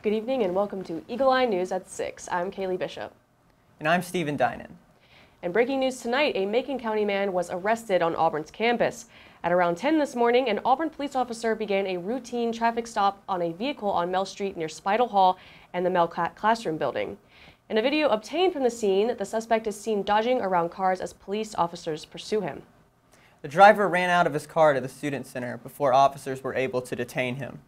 Good evening and welcome to Eagle Eye News at 6. I'm Kaylee Bishop. And I'm Stephen Dinan. And breaking news tonight, a Macon County man was arrested on Auburn's campus. At around 10 this morning, an Auburn police officer began a routine traffic stop on a vehicle on Mell Street near Spidle Hall and the Mell Classroom building. In a video obtained from the scene, the suspect is seen dodging around cars as police officers pursue him. The driver ran out of his car to the student center before officers were able to detain him.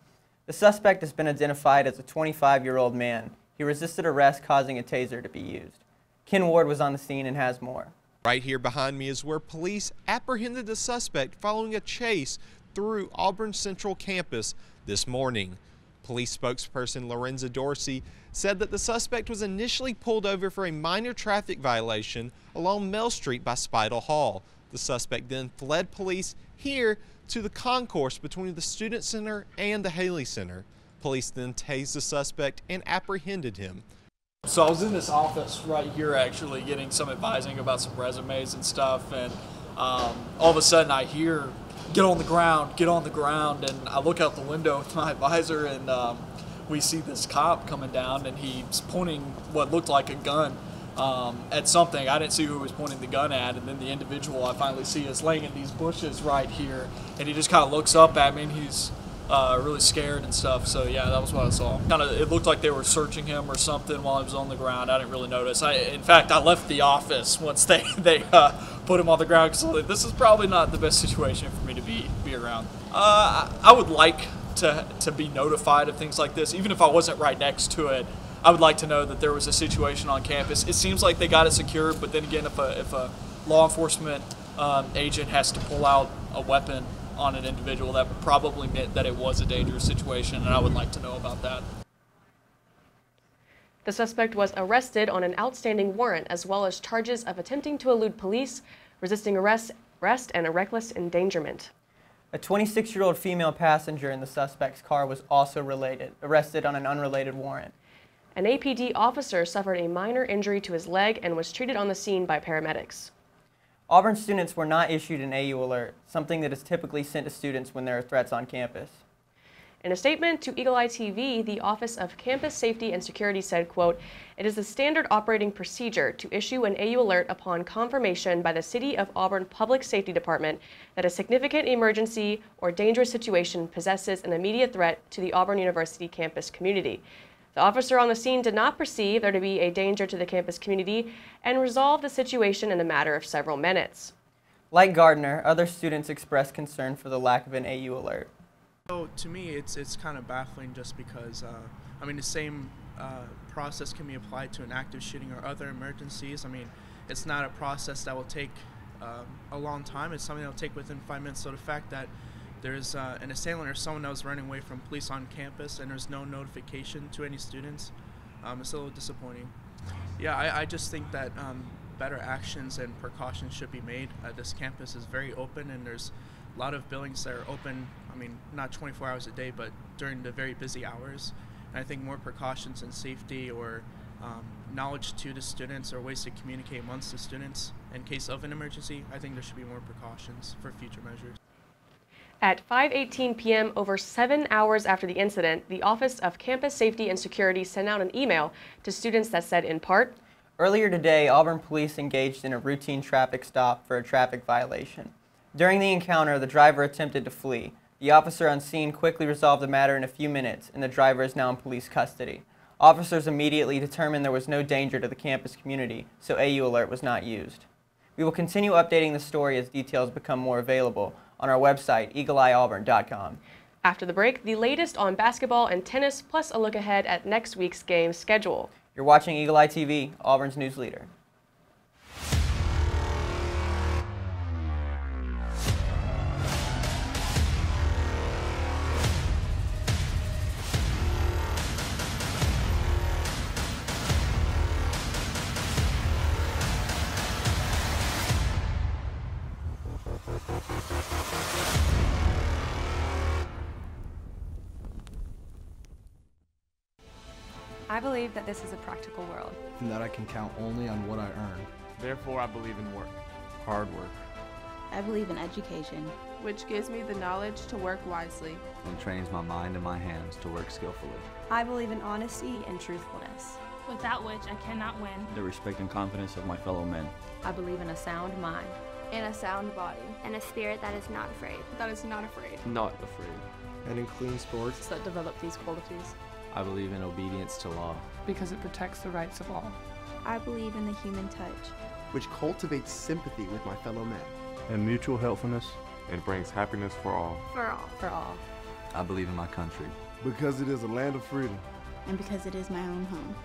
The suspect has been identified as a 25-year-old man. He resisted arrest, causing a taser to be used. Ken Ward was on the scene and has more. Right here behind me is where police apprehended the suspect following a chase through Auburn Central campus this morning. Police spokesperson Lorenza Dorsey said that the suspect was initially pulled over for a minor traffic violation along Mell Street by Spidle Hall. The suspect then fled police here to the concourse between the Student Center and the Haley Center. Police then tased the suspect and apprehended him. So I was in this office right here actually getting some advising about some resumes and stuff, and all of a sudden I hear, get on the ground, and I look out the window with my advisor, and we see this cop coming down, and he's pointing what looked like a gun at something. I didn't see who he was pointing the gun at, and then the individual I finally see is laying in these bushes right here, and he just kind of looks up at me, and he's really scared and stuff. So yeah, that was what I saw. It looked like they were searching him or something while he was on the ground. I didn't really notice. In fact, I left the office once they put him on the ground, because this is probably not the best situation for me to be around. I would like to be notified of things like this, even if I wasn't right next to it. I would like to know that there was a situation on campus. It seems like they got it secured, but then again, if a law enforcement agent has to pull out a weapon on an individual, that probably meant that it was a dangerous situation, and I would like to know about that. The suspect was arrested on an outstanding warrant, as well as charges of attempting to elude police, resisting arrest, and a reckless endangerment. A 26-year-old female passenger in the suspect's car was also arrested on an unrelated warrant. An APD officer suffered a minor injury to his leg and was treated on the scene by paramedics. Auburn students were not issued an AU alert, something that is typically sent to students when there are threats on campus. In a statement to Eagle Eye TV, the Office of Campus Safety and Security said, quote, "It is the standard operating procedure to issue an AU alert upon confirmation by the City of Auburn Public Safety Department that a significant emergency or dangerous situation possesses an immediate threat to the Auburn University campus community." The officer on the scene did not perceive there to be a danger to the campus community and resolved the situation in a matter of several minutes. Like Gardner, other students expressed concern for the lack of an AU alert. So to me, it's kind of baffling, just because, I mean, the same process can be applied to an active shooting or other emergencies. I mean, it's not a process that will take a long time. It's something that will take within 5 minutes. So the fact that there's an assailant or someone that was running away from police on campus and there's no notification to any students, it's a little disappointing. Yeah, I just think that better actions and precautions should be made. This campus is very open, and there's a lot of buildings that are open, I mean, not 24 hours a day, but during the very busy hours. And I think more precautions and safety, or knowledge to the students, or ways to communicate amongst the students in case of an emergency, I think there should be more precautions for future measures. At 5:18 p.m., over 7 hours after the incident, the Office of Campus Safety and Security sent out an email to students that said, in part, "Earlier today, Auburn police engaged in a routine traffic stop for a traffic violation. During the encounter, the driver attempted to flee. The officer on scene quickly resolved the matter in a few minutes, and the driver is now in police custody. Officers immediately determined there was no danger to the campus community, so AU alert was not used." We will continue updating the story as details become more available on our website, eagleeyeauburn.com. After the break, the latest on basketball and tennis, plus a look ahead at next week's game schedule. You're watching Eagle Eye TV, Auburn's news leader. I believe that this is a practical world, and that I can count only on what I earn. Therefore, I believe in work. Hard work. I believe in education, which gives me the knowledge to work wisely and trains my mind and my hands to work skillfully. I believe in honesty and truthfulness, without which I cannot win. The respect and confidence of my fellow men. I believe in a sound mind and a sound body and a spirit that is not afraid. That is not afraid. Not afraid. And in clean sports that develop these qualities. I believe in obedience to law because it protects the rights of all. I believe in the human touch, which cultivates sympathy with my fellow men. And mutual helpfulness. And brings happiness for all. For all. For all. I believe in my country. Because it is a land of freedom. And because it is my own home.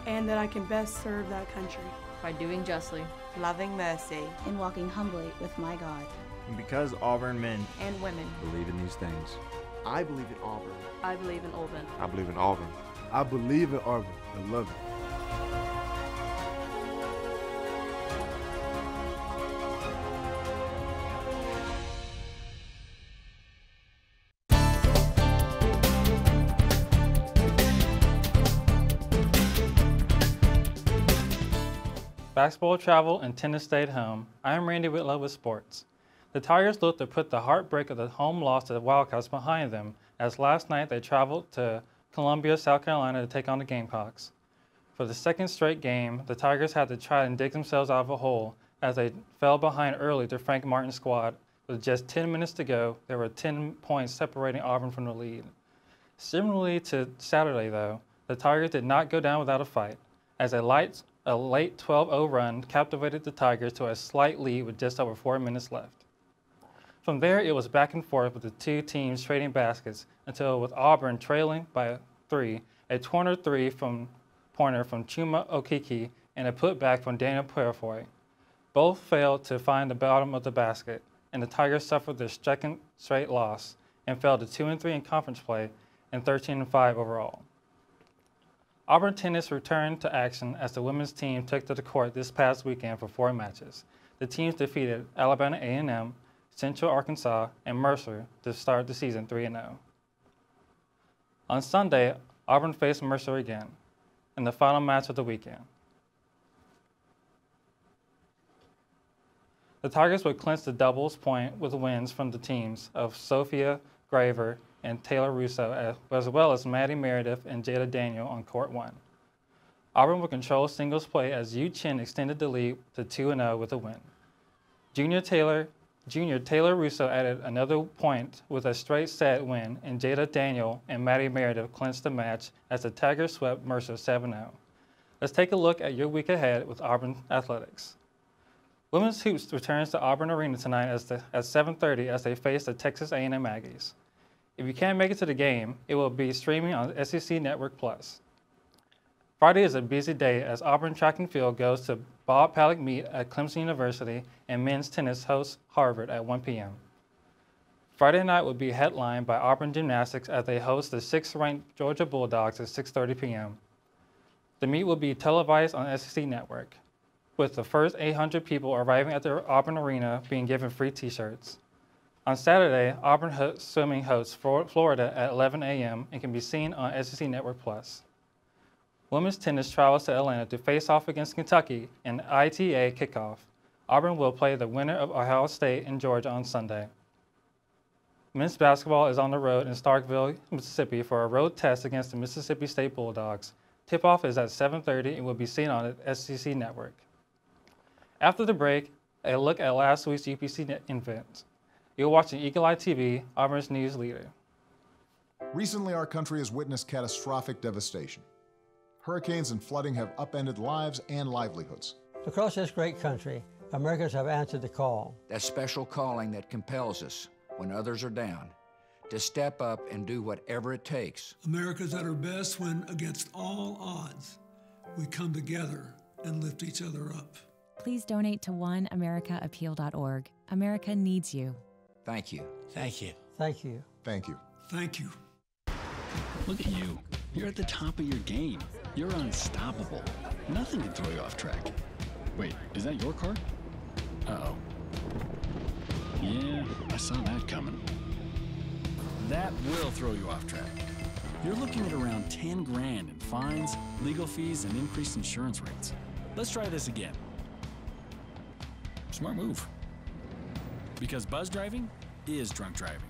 And that I can best serve that country. By doing justly, loving mercy, and walking humbly with my God. And because Auburn men and women believe in these things. I believe in Auburn. I believe in Auburn. I believe in Auburn. I believe in Auburn and love it. Basketball travel and tennis stayed home. I am Randy Whitlow with sports. The Tigers look to put the heartbreak of the home loss to the Wildcats behind them, as last night they traveled to Columbia, South Carolina to take on the Gamecocks. For the second straight game, the Tigers had to try and dig themselves out of a hole as they fell behind early to Frank Martin's squad. With just 10 minutes to go, there were 10 points separating Auburn from the lead. Similarly to Saturday, though, the Tigers did not go down without a fight, as a late 12-0 run captivated the Tigers to a slight lead with just over 4 minutes left. From there, it was back and forth with the two teams trading baskets until, with Auburn trailing by 3, a corner three pointer from Chuma Okeke and a putback from Daniel Purefoy. Both failed to find the bottom of the basket, and the Tigers suffered their second straight loss and fell to 2-3 in conference play and 13-5 overall. Auburn tennis returned to action as the women's team took to the court this past weekend for 4 matches. The teams defeated Alabama A&M, Central Arkansas, and Mercer to start the season 3-0. On Sunday, Auburn faced Mercer again in the final match of the weekend. The Tigers would clinch the doubles point with wins from the teams of Sophia Graver and Taylor Russo, as well as Maddie Meredith and Jada Daniel on court 1. Auburn would control singles play as Yu Chin extended the lead to 2-0 with a win. Junior Taylor Russo added another point with a straight set win, and Jada Daniel and Maddie Meredith clinched the match as the Tigers swept Mercer 7-0. Let's take a look at your week ahead with Auburn Athletics. Women's Hoops returns to Auburn Arena tonight at 7:30 as they face the Texas A&M Aggies. If you can't make it to the game, it will be streaming on SEC Network Plus. Friday is a busy day as Auburn Track and Field goes to Bob Paddock Meet at Clemson University and men's tennis hosts Harvard at 1 p.m. Friday night will be headlined by Auburn Gymnastics as they host the 6th-ranked Georgia Bulldogs at 6:30 p.m. The meet will be televised on SEC Network, with the first 800 people arriving at the Auburn Arena being given free t-shirts. On Saturday, Auburn Swimming hosts Florida at 11 a.m. and can be seen on SEC Network Plus. Women's tennis travels to Atlanta to face off against Kentucky in ITA kickoff. Auburn will play the winner of Ohio State and Georgia on Sunday. Men's basketball is on the road in Starkville, Mississippi for a road test against the Mississippi State Bulldogs. Tip-off is at 7:30 and will be seen on the SEC Network. After the break, a look at last week's UPC events. You're watching Eagle Eye TV, Auburn's news leader. Recently, our country has witnessed catastrophic devastation. Hurricanes and flooding have upended lives and livelihoods. Across this great country, Americans have answered the call. That special calling that compels us, when others are down, to step up and do whatever it takes. America's at her best when, against all odds, we come together and lift each other up. Please donate to oneamericaappeal.org. America needs you. Thank you. Thank you. Thank you. Thank you. Thank you. Look at you. You're at the top of your game. You're unstoppable. Nothing can throw you off track. Wait, is that your car? Uh-oh. Yeah, I saw that coming. That will throw you off track. You're looking at around 10 grand in fines, legal fees, and increased insurance rates. Let's try this again. Smart move. Because buzz driving is drunk driving.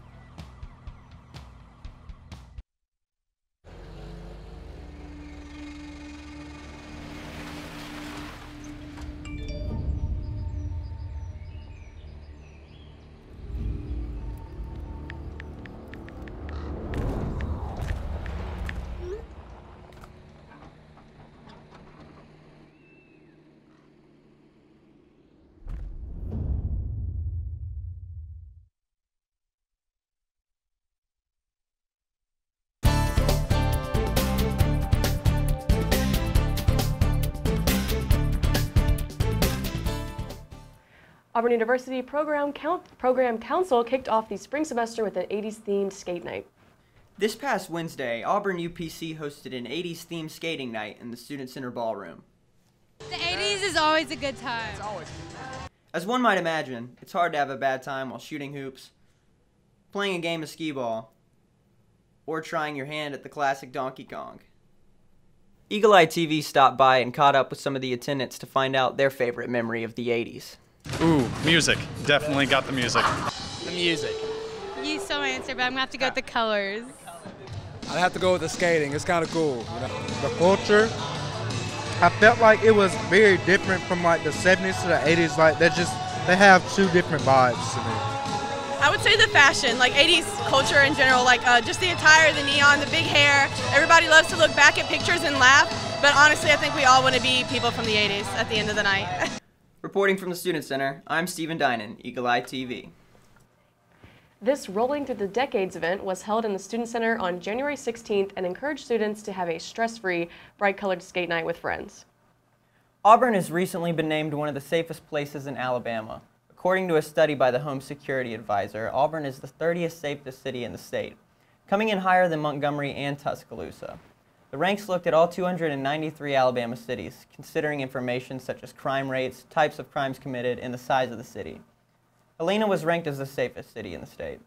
Auburn University Program Council kicked off the spring semester with an 80s-themed skate night. This past Wednesday, Auburn UPC hosted an 80s-themed skating night in the Student Center Ballroom. The 80s is always a good time. As one might imagine, it's hard to have a bad time while shooting hoops, playing a game of skee-ball, or trying your hand at the classic Donkey Kong. Eagle Eye TV stopped by and caught up with some of the attendants to find out their favorite memory of the 80s. Ooh, music. Definitely got the music. The music. You saw my answer, but I'm going to have to go with the colors. I'd have to go with the skating. It's kind of cool. You know? The culture, I felt like it was very different from like the 70s to the 80s. Like they have two different vibes to me. I would say the fashion, like 80s culture in general, like just the attire, the neon, the big hair. Everybody loves to look back at pictures and laugh, but honestly I think we all want to be people from the 80s at the end of the night. Reporting from the Student Center, I'm Stephen Dinan, Eagle Eye TV. This Rolling Through the Decades event was held in the Student Center on January 16th and encouraged students to have a stress-free, bright-colored skate night with friends. Auburn has recently been named one of the safest places in Alabama. According to a study by the Home Security Advisor, Auburn is the 30th safest city in the state, coming in higher than Montgomery and Tuscaloosa. The ranks looked at all 293 Alabama cities, considering information such as crime rates, types of crimes committed, and the size of the city. Helena was ranked as the safest city in the state.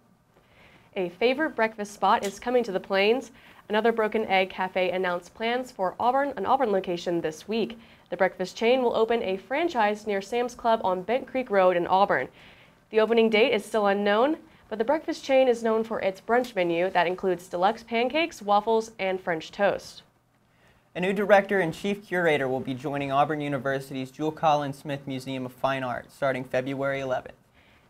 A favorite breakfast spot is coming to the Plains. Another Broken Egg Cafe announced plans for an Auburn location this week. The breakfast chain will open a franchise near Sam's Club on Bent Creek Road in Auburn. The opening date is still unknown, but the breakfast chain is known for its brunch menu that includes deluxe pancakes, waffles, and French toast. A new director and chief curator will be joining Auburn University's Jewel Collins Smith Museum of Fine Art starting February 11th.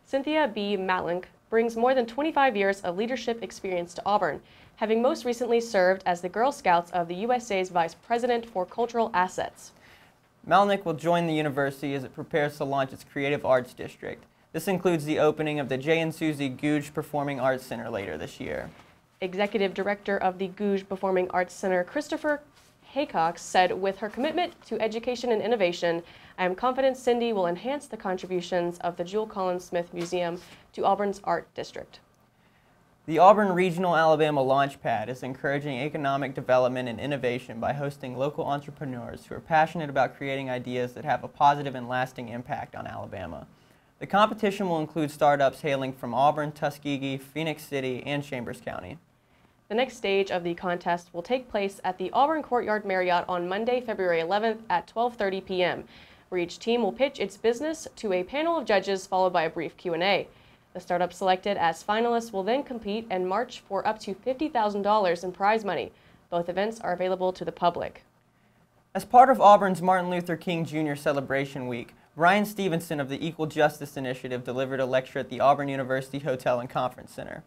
Cynthia B. Matlink brings more than 25 years of leadership experience to Auburn, having most recently served as the Girl Scouts of the USA's Vice President for Cultural Assets. Matlink will join the university as it prepares to launch its Creative Arts District. This includes the opening of the J. and Susie Gouge Performing Arts Center later this year. Executive Director of the Gouge Performing Arts Center, Christopher Haycox, said, "With her commitment to education and innovation, I am confident Cindy will enhance the contributions of the Jewel Collins Smith Museum to Auburn's art district." The Auburn Regional Alabama Launchpad is encouraging economic development and innovation by hosting local entrepreneurs who are passionate about creating ideas that have a positive and lasting impact on Alabama. The competition will include startups hailing from Auburn, Tuskegee, Phoenix City, and Chambers County. The next stage of the contest will take place at the Auburn Courtyard Marriott on Monday, February 11th at 12:30 p.m., where each team will pitch its business to a panel of judges followed by a brief Q&A. The startup selected as finalists will then compete and march for up to $50,000 in prize money. Both events are available to the public. As part of Auburn's Martin Luther King Jr. Celebration Week, Brian Stevenson of the Equal Justice Initiative delivered a lecture at the Auburn University Hotel and Conference Center.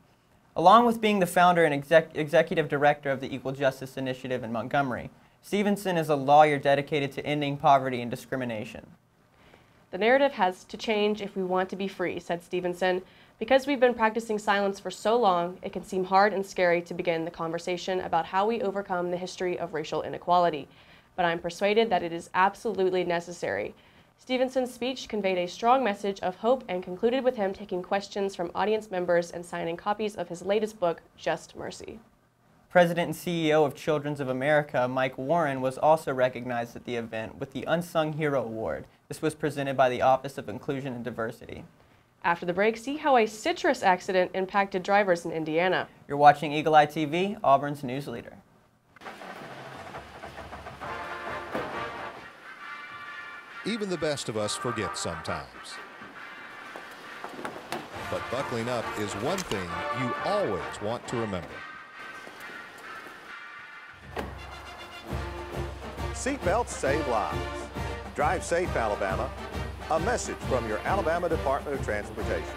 Along with being the founder and executive director of the Equal Justice Initiative in Montgomery, Stevenson is a lawyer dedicated to ending poverty and discrimination. "The narrative has to change if we want to be free," said Stevenson. "Because we've been practicing silence for so long, it can seem hard and scary to begin the conversation about how we overcome the history of racial inequality. But I'm persuaded that it is absolutely necessary." Stevenson's speech conveyed a strong message of hope and concluded with him taking questions from audience members and signing copies of his latest book, Just Mercy. President and CEO of Children's of America, Mike Warren, was also recognized at the event with the Unsung Hero Award. This was presented by the Office of Inclusion and Diversity. After the break, see how a citrus accident impacted drivers in Indiana. You're watching Eagle Eye TV, Auburn's news leader. Even the best of us forget sometimes. but buckling up is one thing you always want to remember. Seatbelts save lives. Drive safe, Alabama. A message from your Alabama Department of Transportation.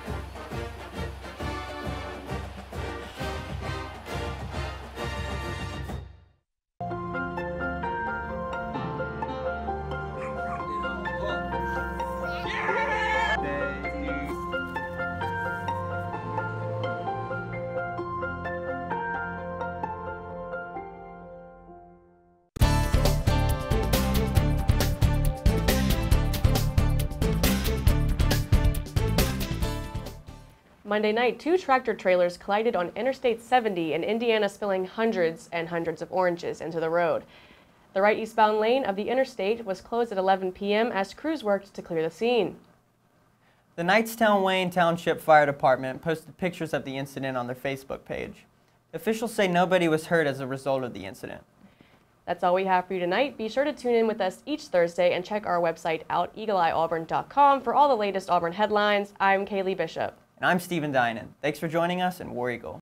Monday night, 2 tractor trailers collided on Interstate 70 in Indiana, spilling hundreds and hundreds of oranges into the road. The right eastbound lane of the interstate was closed at 11 p.m. as crews worked to clear the scene. The Knightstown Wayne Township Fire Department posted pictures of the incident on their Facebook page. Officials say nobody was hurt as a result of the incident. That's all we have for you tonight. Be sure to tune in with us each Thursday and check our website out, eagleeyeauburn.com, for all the latest Auburn headlines. I'm Kaylee Bishop. And I'm Stephen Dinan. Thanks for joining us, and War Eagle.